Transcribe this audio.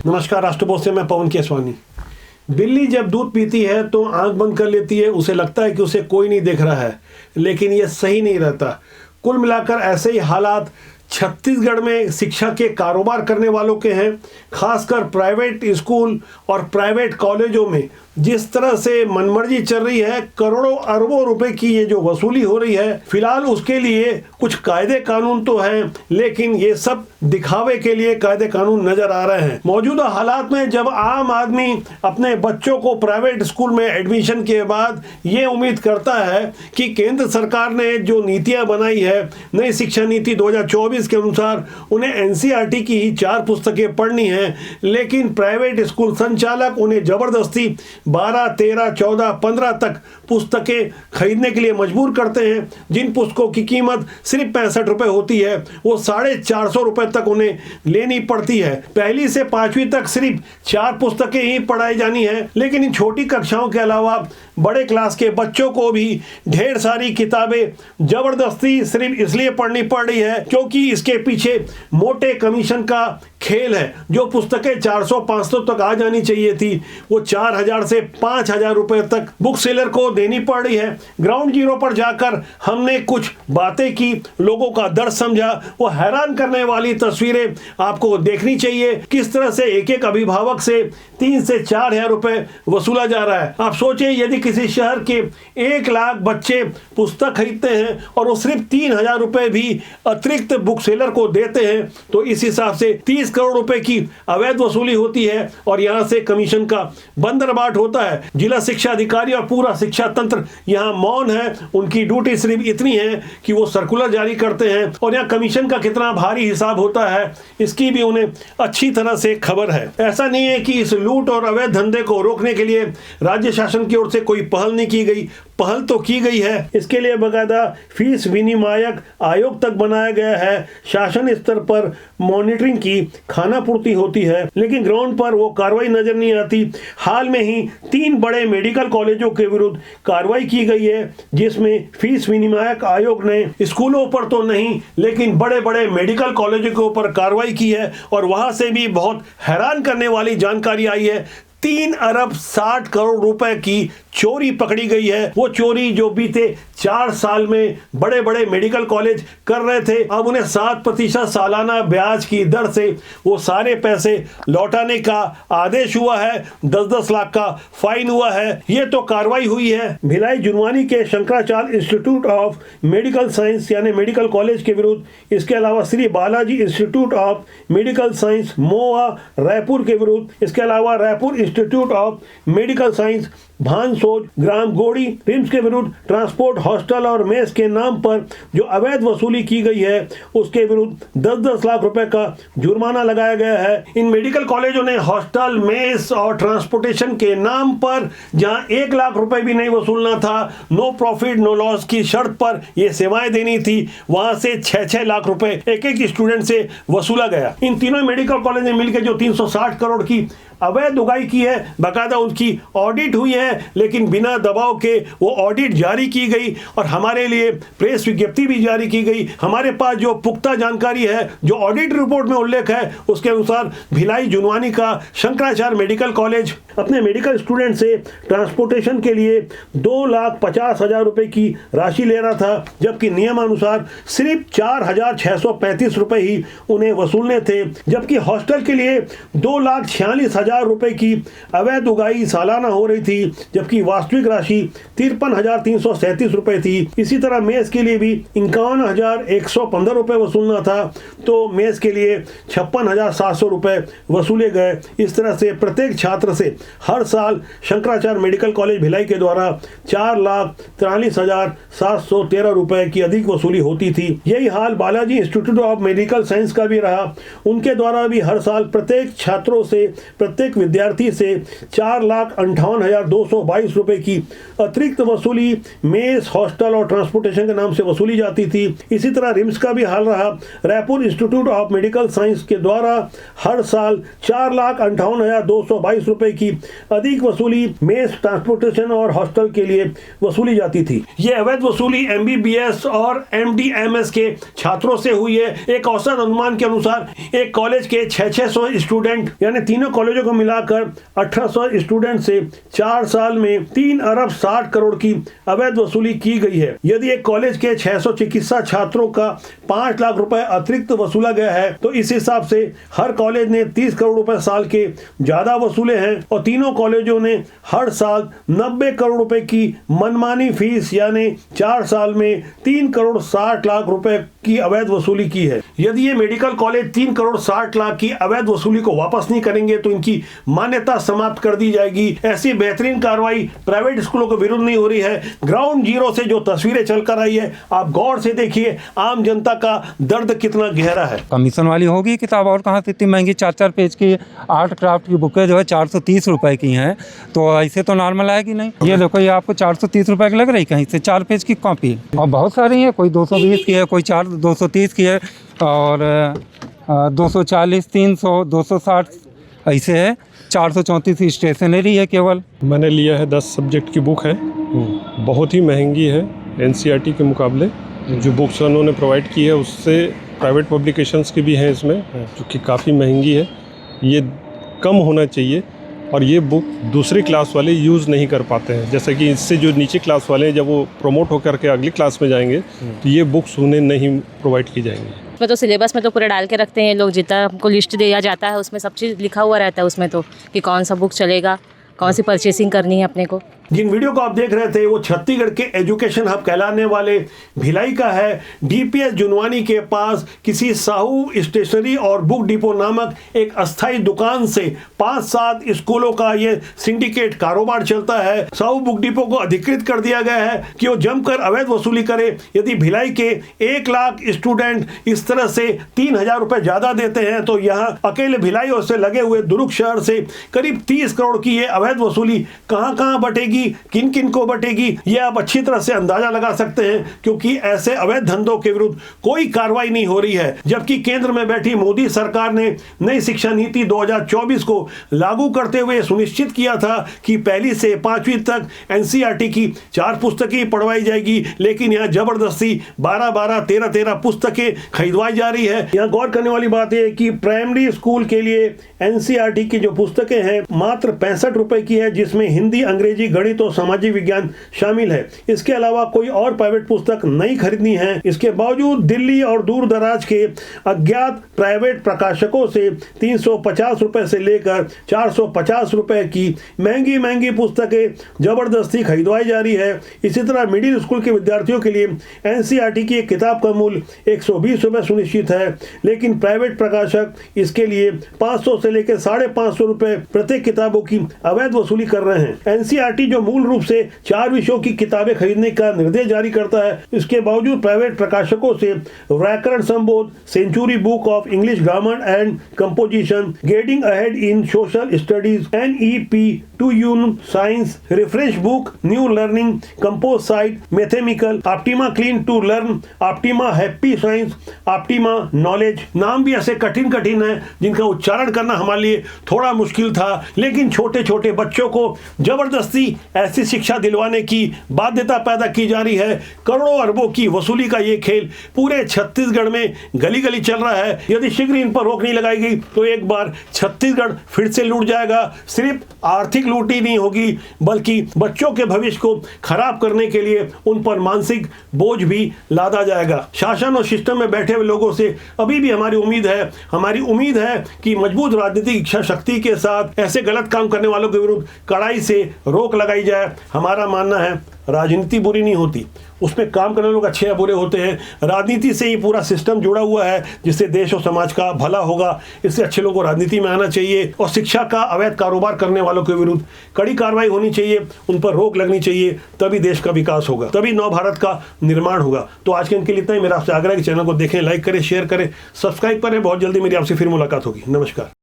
नमस्कार, राष्ट्रपोष से मैं पवन केसवानी। बिल्ली जब दूध पीती है तो आंख बंद कर लेती है, उसे लगता है कि उसे कोई नहीं देख रहा है, लेकिन यह सही नहीं रहता। कुल मिलाकर ऐसे ही हालात छत्तीसगढ़ में शिक्षा के कारोबार करने वालों के हैं। खासकर प्राइवेट स्कूल और प्राइवेट कॉलेजों में जिस तरह से मनमर्जी चल रही है, करोड़ों अरबों रुपए की ये जो वसूली हो रही है, फिलहाल उसके लिए कुछ कायदे कानून तो हैं, लेकिन ये सब दिखावे के लिए कायदे कानून नजर आ रहे हैं। मौजूदा हालात में जब आम आदमी अपने बच्चों को प्राइवेट स्कूल में एडमिशन के बाद ये उम्मीद करता है कि केंद्र सरकार ने जो नीतियां बनाई है, नई शिक्षा नीति 2024 के अनुसार उन्हें एनसीईआरटी की ही 4 पुस्तकें पढ़नी है, लेकिन प्राइवेट स्कूल संचालक उन्हें जबरदस्ती 12, 13, 14, 15 तक पुस्तकें खरीदने के लिए मजबूर करते हैं। जिन पुस्तकों की कीमत सिर्फ 65 रुपए होती है, वो 450 रुपए तक उन्हें लेनी पड़ती है। पहली से 5वीं तक सिर्फ 4 पुस्तकें ही पढ़ाई जानी है, लेकिन इन छोटी कक्षाओं के अलावा बड़े क्लास के बच्चों को भी ढेर सारी किताबें जबरदस्ती सिर्फ इसलिए पढ़नी पड़ रही है क्योंकि इसके पीछे मोटे कमीशन का खेल है। जो पुस्तकें 400-500 तक आ जानी चाहिए थी, वो 4000 से 5000 रुपए तक बुक सेलर को देनी पड़ रही है। ग्राउंड जीरो पर जाकर हमने कुछ बातें की, लोगों का दर्द समझा। वो हैरान करने वाली तस्वीरें आपको देखनी चाहिए। किस तरह से एक एक अभिभावक से 3 से 4000 रुपए वसूला जा रहा है। आप सोचिए, यदि किसी शहर के 1 लाख बच्चे पुस्तक खरीदते हैं और वो सिर्फ 3000 रुपए भी अतिरिक्त बुक सेलर को देते हैं, तो इस हिसाब से 30 करोड़ रुपए की अवैध वसूली होती है और यहां से कमीशन का बंदरबाट होता है। जिला शिक्षा अधिकारी और पूरा शिक्षा तंत्र यहां मौन है। उनकी ड्यूटी सिर्फ इतनी है कि वो सर्कुलर जारी करते हैं और यहां कमीशन का कितना भारी हिसाब होता है, इसकी भी उन्हें अच्छी तरह से खबर है। ऐसा नहीं है कि इस लूट और अवैध धंधे को रोकने के लिए राज्य शासन की ओर से कोई पहल नहीं की गई। पहल तो की गई है, इसके लिए बाकायदा फीस विनियामक आयोग तक बनाया गया है। शासन स्तर पर मॉनिटरिंग की खानापूर्ति होती है, लेकिन ग्राउंड पर वो कार्रवाई नजर नहीं आती। हाल में ही 3 बड़े मेडिकल कॉलेजों के विरुद्ध कार्रवाई की गई है, जिसमें फीस विनियामक आयोग ने स्कूलों पर तो नहीं, लेकिन बड़े बड़े मेडिकल कॉलेजों के ऊपर कार्रवाई की है और वहां से भी बहुत हैरान करने वाली जानकारी आई है। 3 अरब 60 करोड़ रुपए की चोरी पकड़ी गई है। वो चोरी जो बीते 4 साल में बड़े बड़े मेडिकल कॉलेज कर रहे थे, अब उन्हें 7% सालाना ब्याज की दर से वो सारे पैसे लौटाने का आदेश हुआ है। 10-10 लाख का फाइन हुआ है। ये तो कार्रवाई हुई है भिलाई जुनवानी के Shankaracharya institute of medical science यानी मेडिकल कॉलेज के विरुद्ध। इसके अलावा Shri Balaji institute of medical science Moa Raipur के विरुद्ध। इसके अलावा Raipur institute of medical science Bhansoj ग्राम गोड़ी रिम्स के विरुद्ध ट्रांसपोर्ट हॉस्टल और मेस के नाम पर जो अवैध वसूली की गई है, उसके विरुद्ध 10-10 लाख रुपए का जुर्माना लगाया गया है। इन मेडिकल कॉलेजों ने हॉस्टल, मेस और ट्रांसपोर्टेशन के नाम पर जहां 1 लाख रुपए भी नहीं वसूलना था, नो प्रॉफिट नो लॉस की शर्त पर ये सेवाएं देनी थी, वहां से 6-6 लाख रुपए एक स्टूडेंट से वसूला गया। इन तीनों मेडिकल कॉलेज ने मिलकर जो 360 करोड़ की अवैध उगाई की है, बाकायदा उनकी ऑडिट हुई है, लेकिन बिना दबाव के वो ऑडिट जारी की गई और हमारे लिए प्रेस विज्ञप्ति भी जारी की गई। हमारे पास जो पुख्ता जानकारी है, जो ऑडिट रिपोर्ट में उल्लेख है, उसके अनुसार भिलाई जुनवानी का शंकराचार्य मेडिकल कॉलेज अपने मेडिकल स्टूडेंट से ट्रांसपोर्टेशन के लिए 2,50,000 रुपए की राशि ले रहा था, जबकि नियमानुसार सिर्फ 4,635 रुपए ही उन्हें वसूलने थे। जबकि हॉस्टल के लिए 2,46,000 रुपए की अवैध उगाई सालाना हो रही थी, जबकि वास्तविक राशि 53,337 रुपए थी। इसी तरह मेस के लिए भी 51,115 रुपए वसूलना था, तो मेस के लिए 56,700 रुपए वसूले गए। इस तरह से प्रत्येक छात्र से हर साल शंकराचार्य मेडिकल कॉलेज भिलाई के द्वारा 4,43,713 रुपए की अधिक वसूली होती थी। यही हाल Balaji institute of medical science का भी रहा। उनके द्वारा भी हर साल प्रत्येक छात्रों से, प्रत्येक विद्यार्थी से 4,58,222 रुपए की अतिरिक्त वसूली मेस, हॉस्टल और ट्रांसपोर्टेशन के नाम से वसूली जाती थी। इसी तरह रिम्स का भी हाल रहा। Raipur institute of medical science के द्वारा हर साल 4,58,222 रुपए की अधिक वसूली मेस, ट्रांसपोर्टेशन और हॉस्टल के लिए वसूली जाती थी। यह अवैध वसूली MBBS और MD/MS के छात्रों से हुई है। एक औसत अनुमान के अनुसार एक कॉलेज के 600 स्टूडेंट यानी तीनों कॉलेजों को मिलाकर 1800 स्टूडेंट से 4 साल में 3 अरब 60 करोड़ की अवैध वसूली की गई है। यदि एक कॉलेज के 600 चिकित्सा छात्रों का 5 लाख रुपए अतिरिक्त वसूला गया है तो इस हिसाब से हर कॉलेज ने 30 करोड़ रुपए साल के ज्यादा वसूले हैं और तीनों कॉलेजों ने हर साल 90 करोड़ रुपए की मनमानी फीस यानी 4 साल में 3 करोड़ 60 लाख रुपए की अवैध वसूली की है। यदि ये मेडिकल कॉलेज 3 करोड़ 60 लाख की अवैध वसूली को वापस नहीं करेंगे तो इनकी मान्यता समाप्त कर दी जाएगी। ऐसी बेहतरीन कार्रवाई प्राइवेट स्कूलों के विरुद्ध नहीं हो रही है। ग्राउंड जीरो से जो तस्वीरें चलकर आई है, आप गौर से देखिए आम जनता का दर्द कितना गहरा है। कमीशन वाली होगी किताब, और कहाँ से इतनी महंगी 4-4 पेज की आर्ट क्राफ्ट की बुकें जो है 430 रुपए की हैं, तो ऐसे तो नॉर्मल आएगी नहीं। ये देखो, ये आपको 430 रुपए की लग रही, कहीं से 4 पेज की कॉपी, और बहुत सारी है, कोई 220 की है, कोई 230 की है, और 240, 300, 260 ऐसे है। 434 स्टेशनरी है केवल। मैंने लिया है 10 सब्जेक्ट की बुक है, बहुत ही महंगी है NCERT के मुकाबले। जो बुक्स उन्होंने प्रोवाइड की है उससे प्राइवेट पब्लिकेशंस की भी हैं इसमें, जो कि काफ़ी महंगी है। ये कम होना चाहिए और ये बुक दूसरी क्लास वाले यूज़ नहीं कर पाते हैं। जैसे कि इससे जो नीचे क्लास वाले हैं, जब वो प्रमोट होकर के अगली क्लास में जाएंगे तो ये बुक्स उन्हें नहीं प्रोवाइड की जाएंगी। उसमें तो सिलेबस में तो पूरा डाल के रखते हैं लोग, जितना हमको लिस्ट दिया जाता है उसमें सब चीज़ लिखा हुआ रहता है उसमें तो, कि कौन सा बुक चलेगा, कौन सी परचेसिंग करनी है अपने को। जिन वीडियो को आप देख रहे थे वो छत्तीसगढ़ के एजुकेशन हब कहलाने वाले भिलाई का है। DPS जुनवानी के पास किसी साहू स्टेशनरी और बुक डिपो नामक एक अस्थायी दुकान से 5-7 स्कूलों का ये सिंडिकेट कारोबार चलता है। साहू बुक डिपो को अधिकृत कर दिया गया है कि वो जमकर अवैध वसूली करे। यदि भिलाई के 1 लाख स्टूडेंट इस तरह से 3000 रुपए ज्यादा देते हैं तो यहाँ अकेले भिलाई और से लगे हुए दुर्ग शहर से करीब 30 करोड़ की ये अवैध वसूली कहां बटेगी, किन किन को बटेगी, ये आप अच्छी तरह से अंदाजा लगा सकते हैं, क्योंकि ऐसे अवैध धंधों के विरुद्ध कोई कार्रवाई नहीं हो रही है। जबकि केंद्र में बैठी मोदी सरकार ने नई शिक्षा नीति 2024 को लागू करते हुए सुनिश्चित किया था कि 1ली से 5वीं तक NCERT की 4 पुस्तकें पढ़वाई जाएगी, लेकिन यहाँ जबरदस्ती 12-12, 13-13 पुस्तकें खरीदवाई जा रही है। यहाँ गौर करने वाली बात है कि प्राइमरी स्कूल के लिए NCERT की जो पुस्तकें हैं मात्र 65 रुपए की है, जिसमें हिंदी, अंग्रेजी, गणित और सामाजिक विज्ञान शामिल है। इसके अलावा कोई और प्राइवेट पुस्तक नहीं खरीदनी है। इसके बावजूद दिल्ली और दूर दराज के अज्ञात प्राइवेट प्रकाशकों से 350 रुपए से लेकर 450 रुपए की महंगी पुस्तकें जबरदस्ती खरीदवाई जा रही है। इसी तरह मिडिल स्कूल के विद्यार्थियों के लिए NCERT की एक किताब का मूल्य 120 रुपए सुनिश्चित है, लेकिन प्राइवेट प्रकाशक इसके लिए 500 से लेकर 550 रुपए प्रत्येक किताबों की अवैध वसूली कर रहे हैं। NCERT जो मूल रूप से 4 विषयों की किताबें खरीदने का निर्देश जारी करता है, इसके बावजूद प्राइवेट प्रकाशकों से Vyakaran Sambodh, century book of English grammar and composition, getting ahead in social studies, NEP to यून science, refresh book, new learning, compose site, mathematical, optima clean to learn, optima happy science, optima knowledge. नाम भी ऐसे कठिन है जिनका उच्चारण करना हमारे लिए थोड़ा मुश्किल था, लेकिन छोटे छोटे बच्चों को जबरदस्ती ऐसी शिक्षा दिलवाने की बाध्यता पैदा की जा रही है। करोड़ों अरबों की वसूली का ये खेल पूरे छत्तीसगढ़ में गली गली चल रहा है। यदि शीघ्र इन पर रोक नहीं लगाई गई तो एक बार छत्तीसगढ़ फिर से लूट जाएगा। सिर्फ आर्थिक लूट ही नहीं होगी, बल्कि बच्चों के भविष्य को खराब करने के लिए उन पर मानसिक बोझ भी लादा जाएगा। शासन और सिस्टम में बैठे हुए लोगों से अभी भी हमारी उम्मीद है कि मजबूत राजनीतिक इच्छा शक्ति के साथ ऐसे गलत काम करने वालों के विरुद्ध कड़ाई से रोक लगाई जाए। हमारा मानना है राजनीति बुरी नहीं होती, उसमें काम करने लोग अच्छे या बुरे होते हैं। राजनीति से ही पूरा सिस्टम जुड़ा हुआ है, जिससे देश और समाज का भला होगा। इससे अच्छे लोगों को राजनीति में आना चाहिए और शिक्षा का अवैध कारोबार करने वालों के विरुद्ध कड़ी कार्रवाई होनी चाहिए, उन पर रोक लगनी चाहिए, तभी देश का विकास होगा, तभी नव भारत का निर्माण होगा। तो आज के इनके लिए इतना ही। मेरा आपसे आग्रह है कि चैनल को देखें, लाइक करें, शेयर करें, सब्सक्राइब करें। बहुत जल्दी मेरी आपसे फिर मुलाकात होगी। नमस्कार।